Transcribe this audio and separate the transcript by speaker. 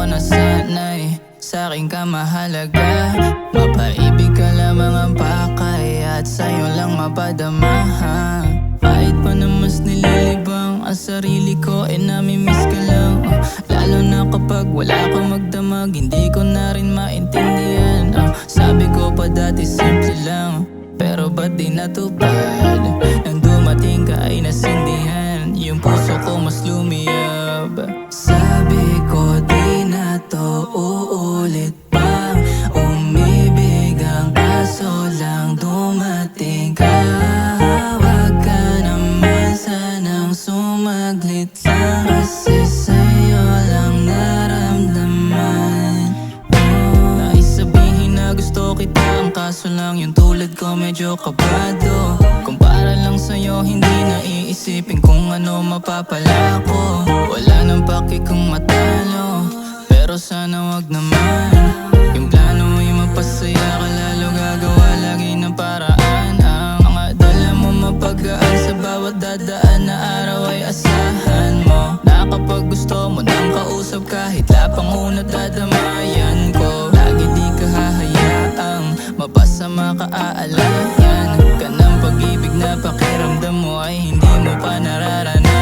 Speaker 1: ako nasanay, sa'kin ka mahalaga. Mapaibig ka lamang ang pakay, at sa'yo lang mapadama. Kahit pa na mas nililibang ang sarili ko, namimiss ka lang. Lalo na kapag wala kang magdamag, hindi ko na rin maintindihan. Sabi ko pa dati simple lang, pero ba't di natupad? Nang dumating ka ay nasindihan, yung puso ko mas lumiyab. Sabi ko di na to uulit pa, umibig ang kaso lang dumating ka. Wag ka naman sanang sumaglit lang, kasi sa'yo lang naramdaman. Nais sabihin na gusto kita, ang kaso lang yung tulad ko medyo kabado. Kumpara lang sa'yo, hindi na iisipin kung ano mapapala ko. Wala nang paki kung matalo, pero sana wag naman. Yung plano ay mapasaya ka, lalo gagawa lagi ng paraan. Ang mga dala mo mapagaan, sa bawat dadaan na araw ay asahan mo na kapag gusto mo nang kausap, kahit lapang una dadamayan ko. Lagi di ka hahayaang mapasama ka, aalayan ka ng pag-ibig na pakiramdam mo ay hindi mo pa nararanasan.